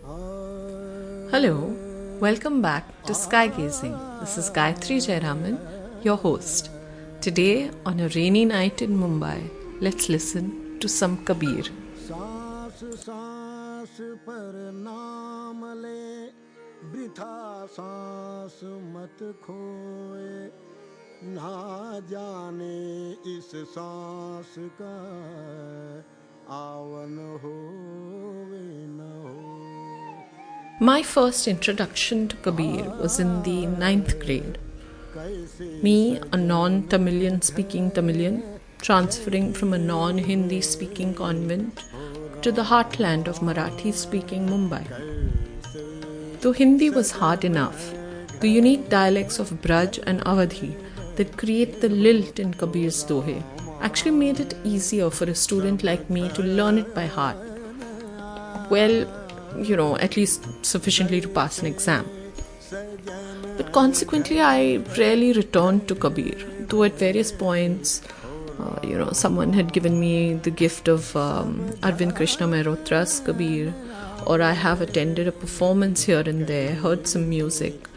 Hello, welcome back to Sky Gazing. This is Gayatri Jayaraman, your host. Today, on a rainy night in Mumbai, let's listen to some Kabir. सांस सांस पर नाम ले वृथा सांस मत खोए ना जाने इस सांस का आवन होवे न हो. My first introduction to Kabir was in the 9th grade. Me, a non-Tamilian speaking Tamilian, transferring from a non-Hindi speaking convent to the heartland of Marathi speaking Mumbai. Though Hindi was hard enough, the unique dialects of Braj and Awadhi that create the lilt in Kabir's dohe actually made it easier for a student like me to learn it by heart. Well, at least sufficiently to pass an exam. But consequently, I rarely returned to Kabir, though at various points, someone had given me the gift of Arvind Krishna Mehrotra's Kabir, or I have attended a performance here and there, heard some music.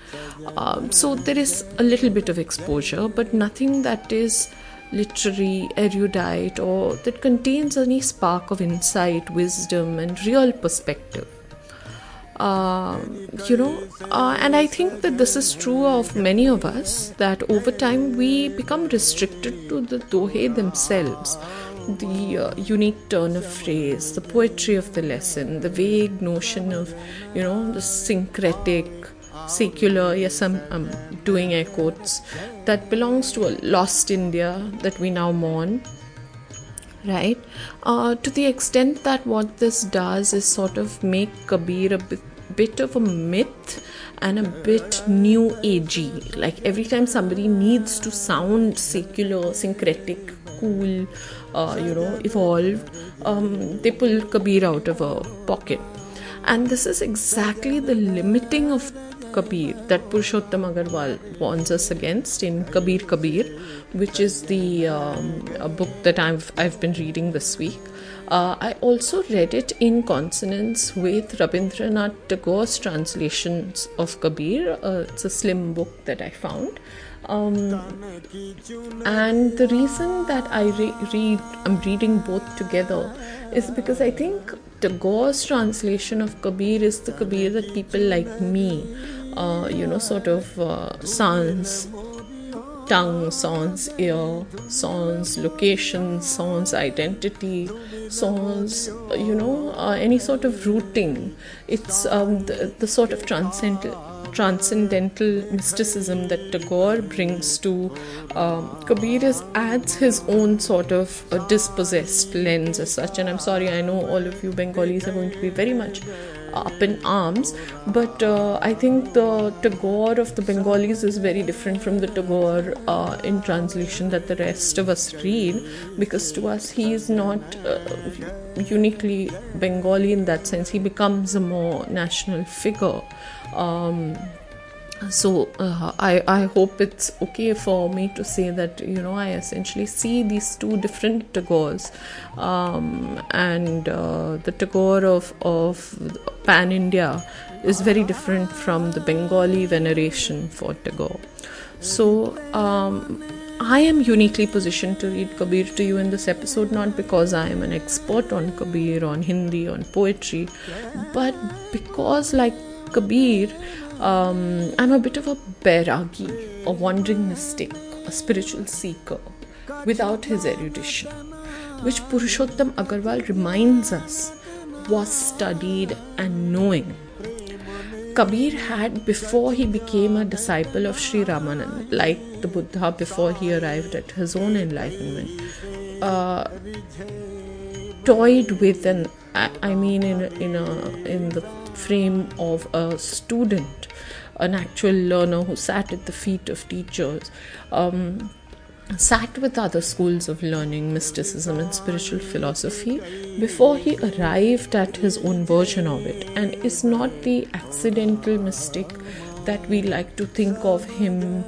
So there is a little bit of exposure, but nothing that is literary, erudite, or that contains any spark of insight, wisdom, and real perspective. And I think that this is true of many of us, that over time we become restricted to the dohe themselves, the unique turn of phrase, the poetry of the lesson, the vague notion of, the syncretic, secular, yes, I'm doing air quotes, that belongs to a lost India that we now mourn. Right? To the extent that what this does is sort of make Kabir a bit of a myth and a bit new agey. Like every time somebody needs to sound secular, syncretic, cool, evolved, they pull Kabir out of a pocket. And this is exactly the limiting of Kabir that Purushottam Agrawal warns us against in Kabir, which is the a book that I've been reading this week. I also read it in consonance with Rabindranath Tagore's translations of Kabir. It's a slim book that I found. And the reason that I'm reading both together is because I think Tagore's translation of Kabir is the Kabir that people like me, sans tongue, sans ear, sans location, sans identity, sans, any sort of rooting. It's the sort of transcendental mysticism that Tagore brings to Kabir adds his own sort of dispossessed lens as such. And I'm sorry, I know all of you Bengalis are going to be very much up in arms, but I think the Tagore of the Bengalis is very different from the Tagore in translation that the rest of us read, because to us he is not uniquely Bengali in that sense. He becomes a more national figure. So I hope it's okay for me to say that I essentially see these two different Tagores, and the Tagore of Pan India is very different from the Bengali veneration for Tagore. So I am uniquely positioned to read Kabir to you in this episode, not because I am an expert on Kabir, on Hindi, on poetry, but because like Kabir, I'm a bit of a vairagi, a wandering mystic, a spiritual seeker, without his erudition, which Purushottam Agrawal reminds us was studied and knowing. Kabir had, before he became a disciple of Sri Ramanand, like the Buddha before he arrived at his own enlightenment, toyed with in the frame of a student, an actual learner who sat at the feet of teachers, sat with other schools of learning, mysticism and spiritual philosophy before he arrived at his own version of it, and is not the accidental mystic that we like to think of him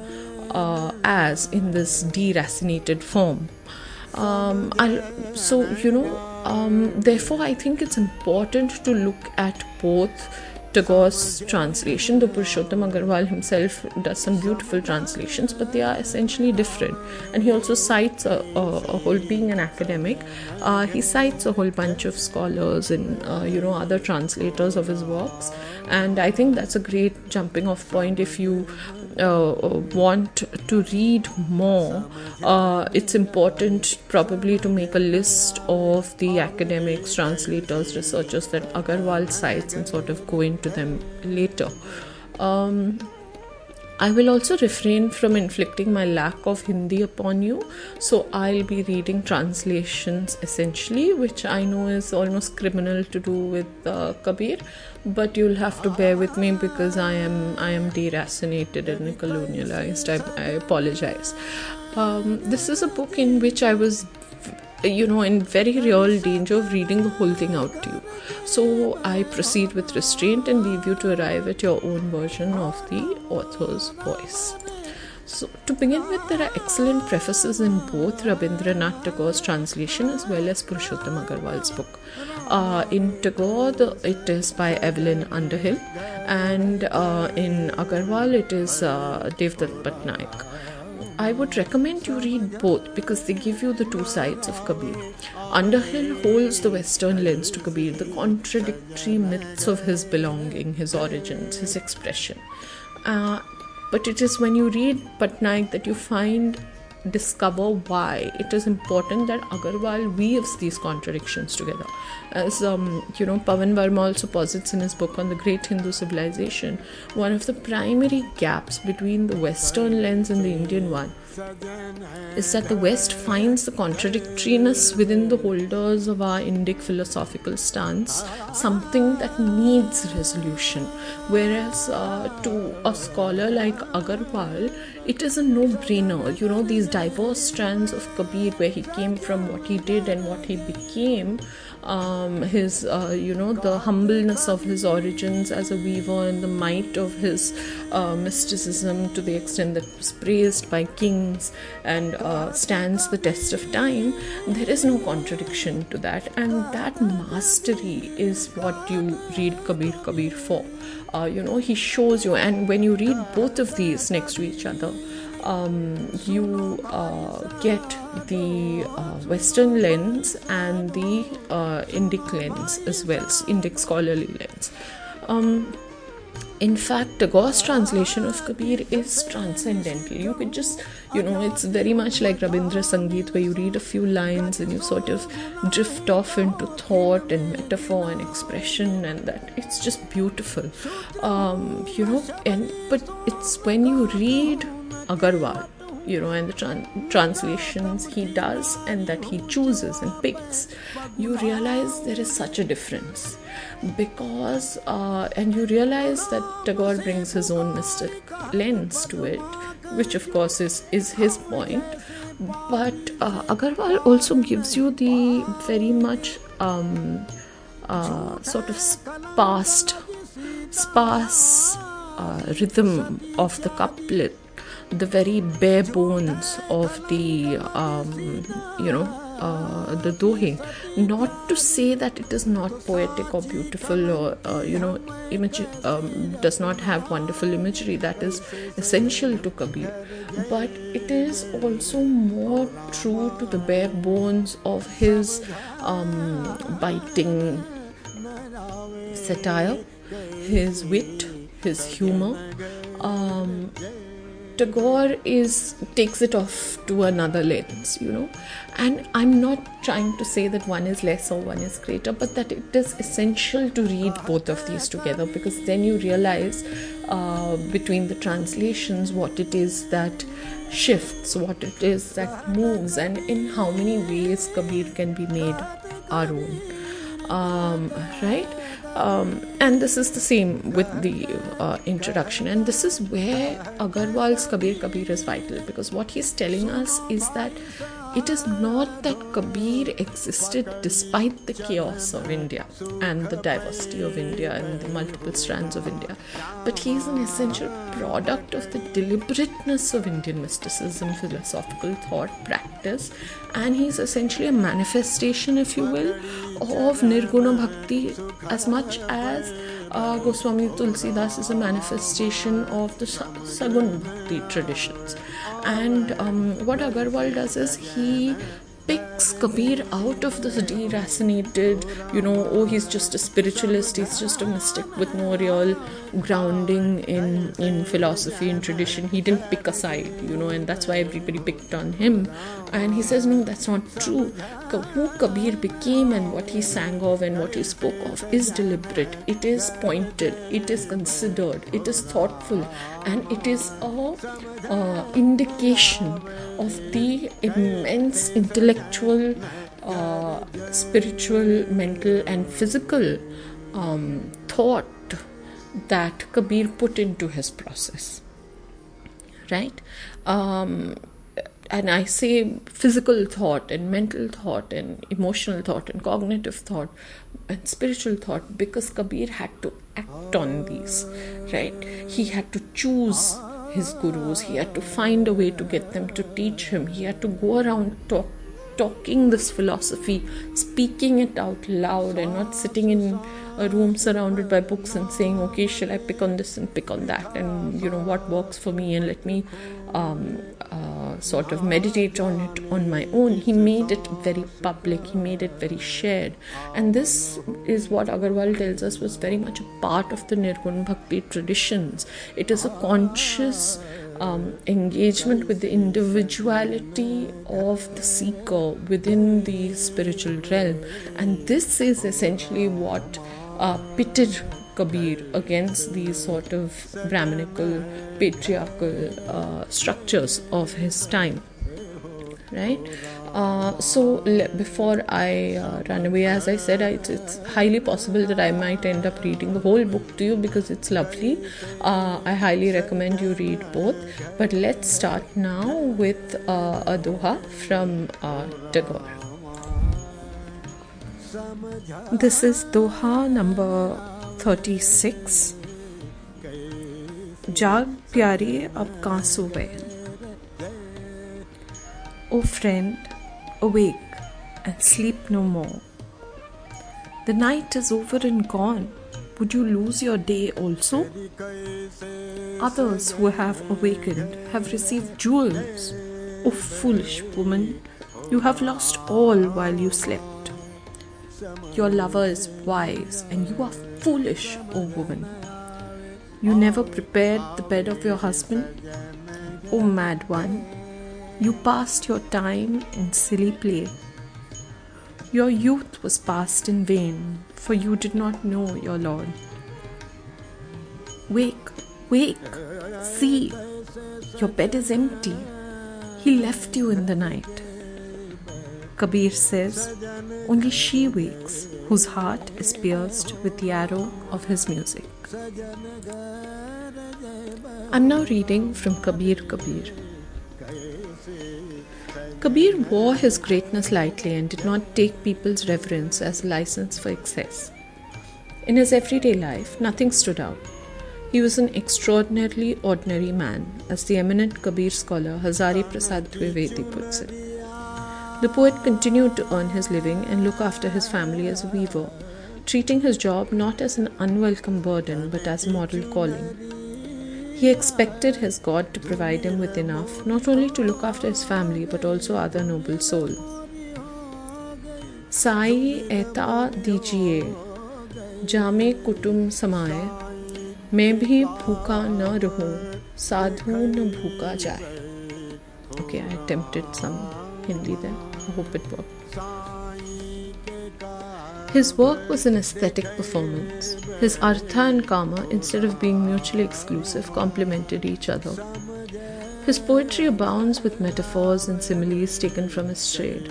as in this deracinated form. Therefore, I think it's important to look at both Tagore's translation. The Purushottam Agrawal himself does some beautiful translations, but they are essentially different. And he also cites a whole, being an academic, he cites a whole bunch of scholars and other translators of his works. And I think that's a great jumping off point if you want to read more. It's important probably to make a list of the academics, translators, researchers that Agrawal cites and sort of go into them later. I will also refrain from inflicting my lack of Hindi upon you, so I'll be reading translations essentially, which I know is almost criminal to do with Kabir, but you'll have to bear with me because I am deracinated and colonialized. I apologize. This is a book in which I was in very real danger of reading the whole thing out to you. So I proceed with restraint and leave you to arrive at your own version of the author's voice. So to begin with, there are excellent prefaces in both Rabindranath Tagore's translation as well as Purushottam Agrawal's book. In Tagore, it is by Evelyn Underhill, and in Agrawal, it is Devdutt Patnaik. I would recommend you read both because they give you the two sides of Kabir. Underhill holds the Western lens to Kabir, the contradictory myths of his belonging, his origins, his expression. But it is when you read Patnaik that you discover why it is important that Agrawal weaves these contradictions together. As Pavan Verma also posits in his book on the great Hindu civilization, one of the primary gaps between the Western lens and the Indian one is that the West finds the contradictoriness within the holders of our Indic philosophical stance something that needs resolution, whereas to a scholar like Agrawal, it is a no-brainer. These diverse strands of Kabir, where he came from, what he did and what he became, his the humbleness of his origins as a weaver and the might of his mysticism to the extent that it was praised by kings and stands the test of time. There is no contradiction to that, and that mastery is what you read Kabir for. He shows you, and when you read both of these next to each other, you get the Western lens and the Indic lens as well, Indic scholarly lens. In fact, Tagore's translation of Kabir is transcendental. You could just, it's very much like Rabindra Sangeet, where you read a few lines and you sort of drift off into thought and metaphor and expression, and that it's just beautiful. But it's when you read Agrawal, and the translations he does and that he chooses and picks, you realize there is such a difference. Because and you realize that Tagore brings his own mystic lens to it, which of course is his point, but Agrawal also gives you the very much sort of sparse rhythm of the couplet, the very bare bones of the the dohe. Not to say that it is not poetic or beautiful or does not have wonderful imagery that is essential to Kabir, but it is also more true to the bare bones of his biting satire, his wit, his humor. Tagore takes it off to another lens, and I'm not trying to say that one is less or one is greater, but that it is essential to read both of these together, because then you realize between the translations what it is that shifts, what it is that moves, and in how many ways Kabir can be made our own. Right? And this is the same with the introduction, and this is where Agrawal's Kabir is vital, because what he's telling us is that it is not that Kabir existed despite the chaos of India and the diversity of India and the multiple strands of India, but he is an essential product of the deliberateness of Indian mysticism, philosophical thought, practice, and he is essentially a manifestation, if you will, of Nirguna Bhakti, as much as Goswami Tulsidas is a manifestation of the Sagun Bhakti traditions. And what Agrawal does is he picks Kabir out of this deracinated, he's just a spiritualist, he's just a mystic with no real grounding in philosophy and tradition. He didn't pick a side, and that's why everybody picked on him. And he says, no, that's not true. Who Kabir became and what he sang of and what he spoke of is deliberate, it is pointed, it is considered, it is thoughtful, and it is a indication of the immense intellectual, spiritual, mental and physical thought that Kabir put into his process, right? And I say physical thought and mental thought and emotional thought and cognitive thought and spiritual thought, because Kabir had to act on these, right? He had to choose his gurus, he had to find a way to get them to teach him, he had to go around talking this philosophy, speaking it out loud, and not sitting in a room surrounded by books and saying, okay, shall I pick on this and pick on that, and what works for me, and let me sort of meditate on it on my own. He made it very public, he made it very shared, and this is what Agrawal tells us was very much a part of the Nirgun Bhakti traditions. It is a conscious engagement with the individuality of the seeker within the spiritual realm, and this is essentially what pitted Kabir against these sort of Brahminical, patriarchal structures of his time, right? So before I run away, as I said, it's highly possible that I might end up reading the whole book to you because it's lovely. I highly recommend you read both. But let's start now with a doha from Tagore. This is doha number 36. जाग प्यारे अब कहाँ सोवे. O friend, awake and sleep no more. The night is over and gone. Would you lose your day also? Others who have awakened have received jewels. O foolish woman, you have lost all while you slept. Your lover is wise and you are foolish, O woman. You never prepared the bed of your husband. O mad one, you passed your time in silly play. Your youth was passed in vain, for you did not know your Lord. Wake, wake, see, your bed is empty. He left you in the night. Kabir says, only she wakes, whose heart is pierced with the arrow of his music. I'm now reading from Kabir. Kabir wore his greatness lightly and did not take people's reverence as a license for excess. In his everyday life, nothing stood out. He was an extraordinarily ordinary man, as the eminent Kabir scholar Hazari Prasad Dwivedi puts it. The poet continued to earn his living and look after his family as a weaver, treating his job not as an unwelcome burden but as a model calling. He expected his God to provide him with enough not only to look after his family but also other noble souls. Sai eta dijiye, jame kutum samaye, मैं भी भूखा न रहूं, साधु न भूखा जाए. Okay, I attempted some Hindi there. I hope it worked. His work was an aesthetic performance. His artha and kama, instead of being mutually exclusive, complemented each other. His poetry abounds with metaphors and similes taken from his trade.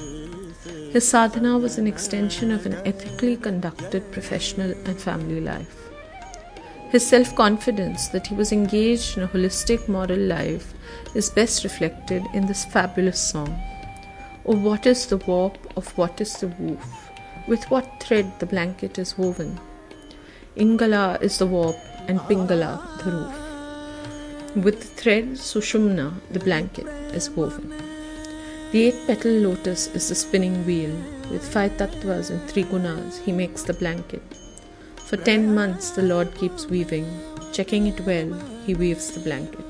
His sadhana was an extension of an ethically conducted professional and family life. His self-confidence that he was engaged in a holistic moral life is best reflected in this fabulous song. Oh, what is the warp of what is the woof? With what thread the blanket is woven? Ingala is the warp and Pingala the roof. With the thread Sushumna, the blanket, is woven. The 8-petal lotus is the spinning wheel. With 5 tattvas and 3 gunas, he makes the blanket. For 10 months the Lord keeps weaving. Checking it well, he weaves the blanket.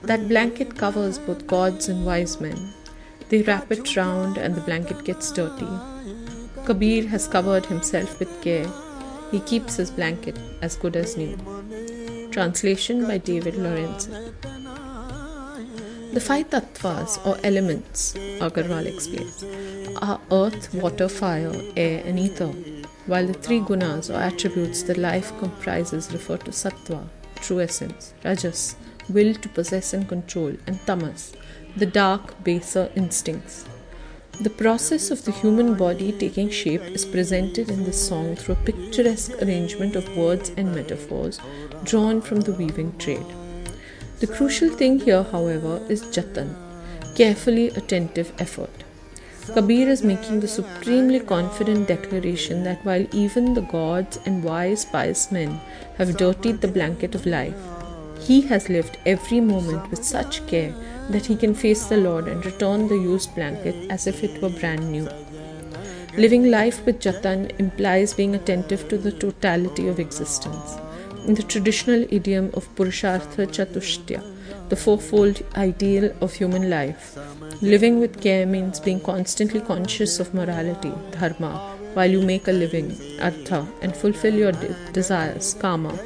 That blanket covers both gods and wise men. They wrap it round and the blanket gets dirty. Kabir has covered himself with care. He keeps his blanket as good as new. Translation by David Lawrence. The 5 tattvas or elements, Agrawal explains, are earth, water, fire, air and ether, while the 3 gunas or attributes that life comprises refer to sattva, true essence, rajas, will to possess and control, and tamas, the dark, baser instincts. The process of the human body taking shape is presented in this song through a picturesque arrangement of words and metaphors drawn from the weaving trade. The crucial thing here, however, is jatan, carefully attentive effort. Kabir is making the supremely confident declaration that while even the gods and wise pious men have dirtied the blanket of life, he has lived every moment with such care that he can face the Lord and return the used blanket as if it were brand new. Living life with jatan implies being attentive to the totality of existence. In the traditional idiom of Purushartha Chatushtya, the fourfold ideal of human life, living with care means being constantly conscious of morality, dharma, while you make a living, artha, and fulfill your desires, kama.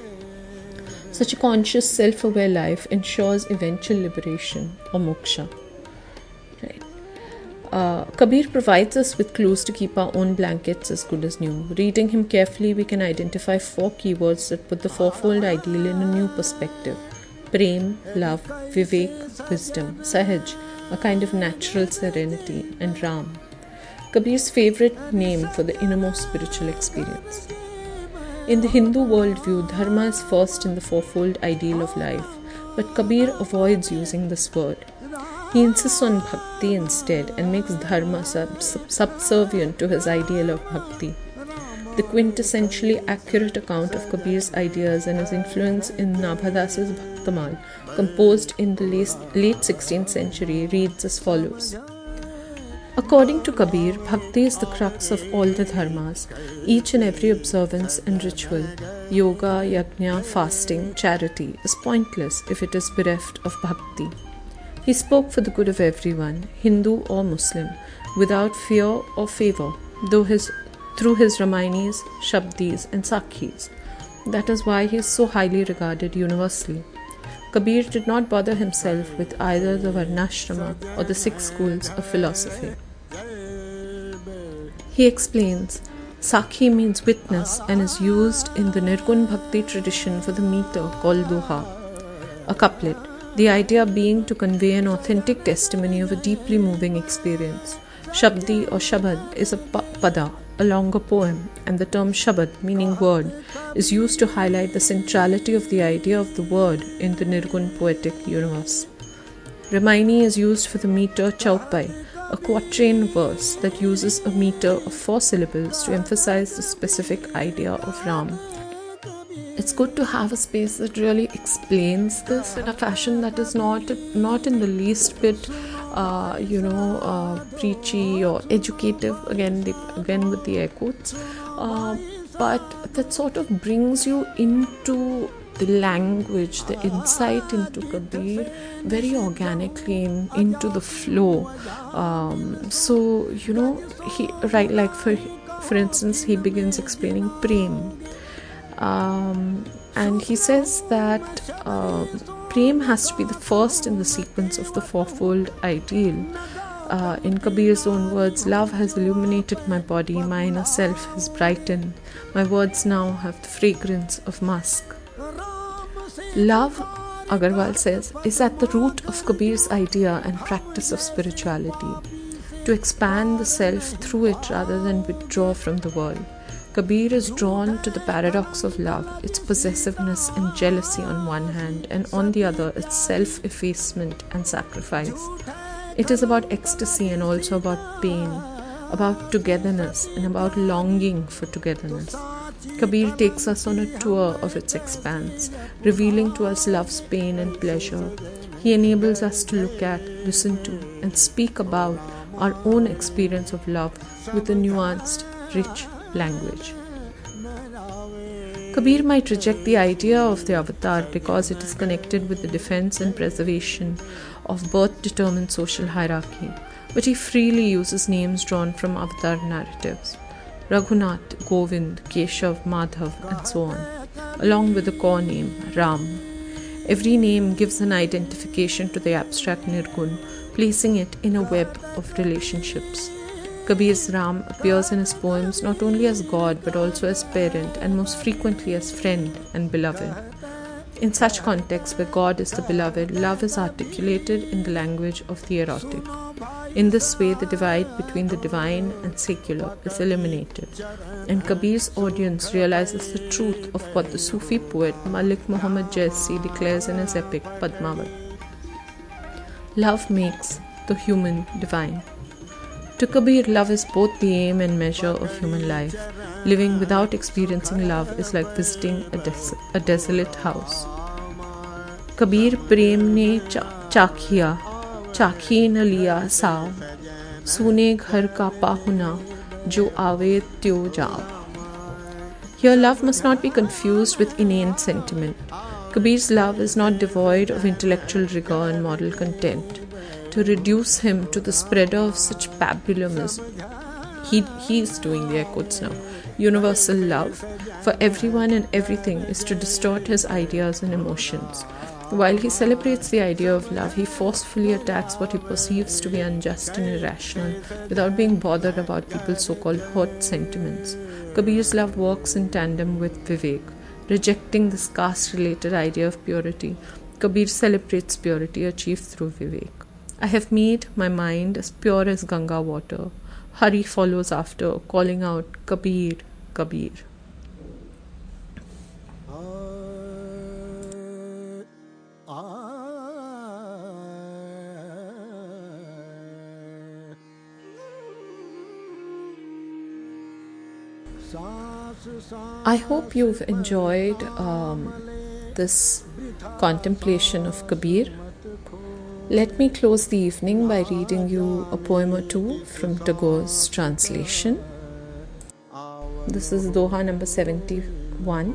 Such a conscious, self-aware life ensures eventual liberation or moksha. Right. Kabir provides us with clues to keep our own blankets as good as new. Reading him carefully, we can identify 4 keywords that put the fourfold ideal in a new perspective. Prem, love, vivek, wisdom, sahaj, a kind of natural serenity, and Ram, Kabir's favorite name for the innermost spiritual experience. In the Hindu worldview, dharma is first in the fourfold ideal of life, but Kabir avoids using this word. He insists on bhakti instead and makes dharma subservient to his ideal of bhakti. The quintessentially accurate account of Kabir's ideas and his influence in Nabhadasa's Bhaktamal, composed in the late 16th century, reads as follows. According to Kabir, bhakti is the crux of all the dharmas. Each and every observance and ritual, yoga, yajna, fasting, charity, is pointless if it is bereft of bhakti. He spoke for the good of everyone, Hindu or Muslim, without fear or favor, through his Ramainis, Shabdis and Sakhis. That is why he is so highly regarded universally. Kabir did not bother himself with either the Varnashrama or the 6 schools of philosophy. He explains, Sakhi means witness and is used in the Nirgun Bhakti tradition for the meter called Doha, a couplet, the idea being to convey an authentic testimony of a deeply moving experience. Shabdi or Shabad is a pada, a longer poem, and the term Shabad, meaning word, is used to highlight the centrality of the idea of the word in the Nirgun poetic universe. Ramaini is used for the meter Chaupai, a quatrain verse that uses a meter of 4 syllables to emphasize the specific idea of Ram. It's good to have a space that really explains this in a fashion that is not in the least bit preachy or educative, again with the air quotes, but that sort of brings you into the language, the insight into Kabir very organically into the flow. For instance, he begins explaining Prem. And he says that Prem has to be the first in the sequence of the fourfold ideal. In Kabir's own words, love has illuminated my body, my inner self has brightened, my words now have the fragrance of musk. Love, Agrawal says, is at the root of Kabir's idea and practice of spirituality. To expand the self through it rather than withdraw from the world. Kabir is drawn to the paradox of love, its possessiveness and jealousy on one hand, and on the other, its self-effacement and sacrifice. It is about ecstasy and also about pain, about togetherness and about longing for togetherness. Kabir takes us on a tour of its expanse, revealing to us love's pain and pleasure. He enables us to look at, listen to, and speak about our own experience of love with a nuanced, rich language. Kabir might reject the idea of the avatar because it is connected with the defense and preservation of birth-determined social hierarchy, but he freely uses names drawn from avatar narratives. Raghunath, Govind, Keshav, Madhav, and so on, along with the core name, Ram. Every name gives an identification to the abstract Nirgun, placing it in a web of relationships. Kabir's Ram appears in his poems not only as God but also as parent and most frequently as friend and beloved. In such contexts where God is the beloved, love is articulated in the language of the erotic. In this way, the divide between the divine and secular is eliminated, and Kabir's audience realizes the truth of what the Sufi poet Malik Muhammad Jaisi declares in his epic Padmavat. Love makes the human divine. To Kabir, love is both the aim and measure of human life. Living without experiencing love is like visiting a desolate house. Kabir prem ne chakhiya, chakhi न लिया साव, सुने घर का पाहुना, जो आवे त्यो जाओ. Here love must not be confused with inane sentiment. Kabir's love is not devoid of intellectual rigor and moral content. To reduce him to the spreader of such pabulum as he is doing the air quotes now, universal love for everyone and everything is to distort his ideas and emotions. While he celebrates the idea of love, he forcefully attacks what he perceives to be unjust and irrational without being bothered about people's so-called hurt sentiments. Kabir's love works in tandem with Vivek. Rejecting this caste-related idea of purity, Kabir celebrates purity achieved through Vivek. I have made my mind as pure as Ganga water. Hari follows after, calling out, Kabir, Kabir. I hope you've enjoyed this contemplation of Kabir. Let me close the evening by reading you a poem or two from Tagore's translation. This is Doha number 71.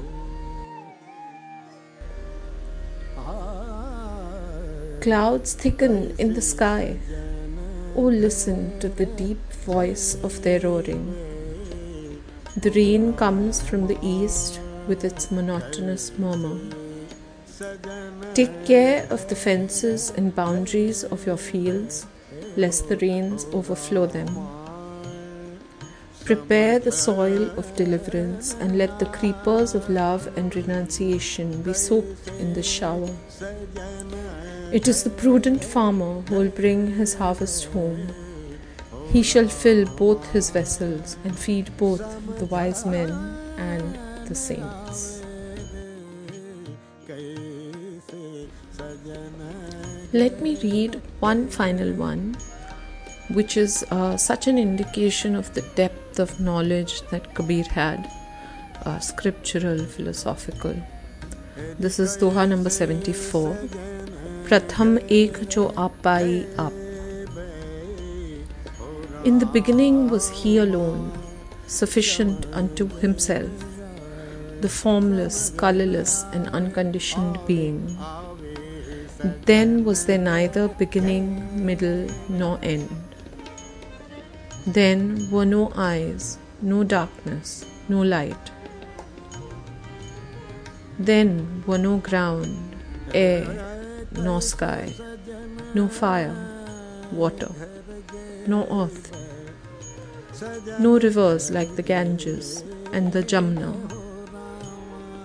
Clouds thicken in the sky. Oh, listen to the deep voice of their roaring. The rain comes from the east with its monotonous murmur. Take care of the fences and boundaries of your fields, lest the rains overflow them. Prepare the soil of deliverance and let the creepers of love and renunciation be soaked in the shower. It is the prudent farmer who will bring his harvest home. He shall fill both his vessels and feed both the wise men and the saints. Let me read one final one, which is such an indication of the depth of knowledge that Kabir had, scriptural, philosophical. This is Doha number 74. Pratham ek jo aapai aap. In the beginning was he alone, sufficient unto himself, the formless, colourless and unconditioned being. Then was there neither beginning, middle nor end. Then were no eyes, no darkness, no light. Then were no ground, air, nor sky, no fire, water, no earth, no rivers like the Ganges and the Jamna,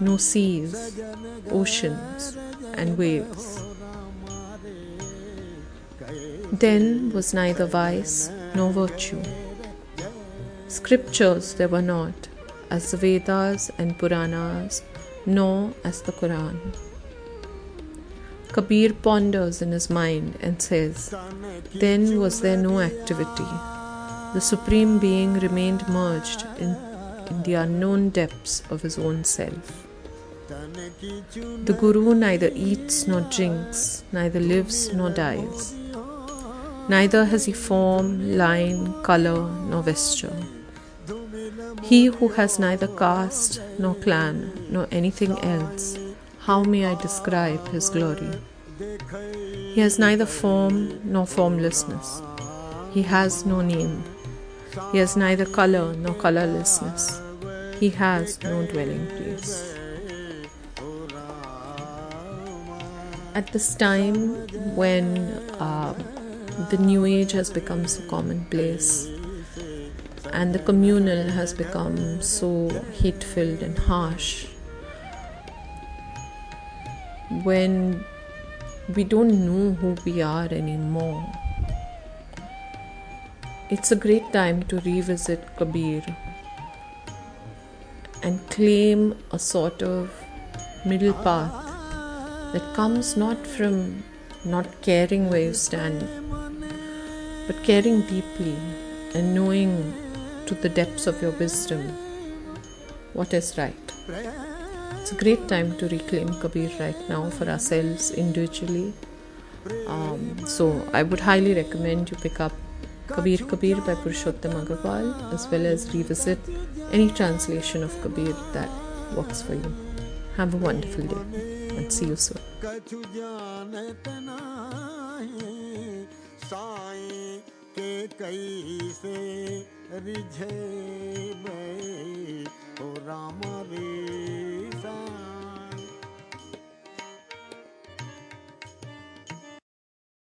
no seas, oceans and waves. Then was neither vice nor virtue. Scriptures there were not, as the Vedas and Puranas, nor as the Quran. Kabir ponders in his mind and says, "Then was there no activity. The Supreme Being remained merged in the unknown depths of his own self. The Guru neither eats nor drinks, neither lives nor dies. Neither has he form, line, colour, nor vesture. He who has neither caste, nor clan, nor anything else, how may I describe his glory? He has neither form nor formlessness. He has no name. He has neither colour nor colourlessness. He has no dwelling place." At this time when the New Age has become so commonplace and the communal has become so hate-filled and harsh, when we don't know who we are anymore, it's a great time to revisit Kabir and claim a sort of middle path that comes not from not caring where you stand, but caring deeply and knowing to the depths of your wisdom what is right. It's a great time to reclaim Kabir right now for ourselves individually. So I would highly recommend you pick up Kabir by Purushottam Agrawal, as well as revisit any translation of Kabir that works for you. Have a wonderful day and see you soon. के कैसे रिझे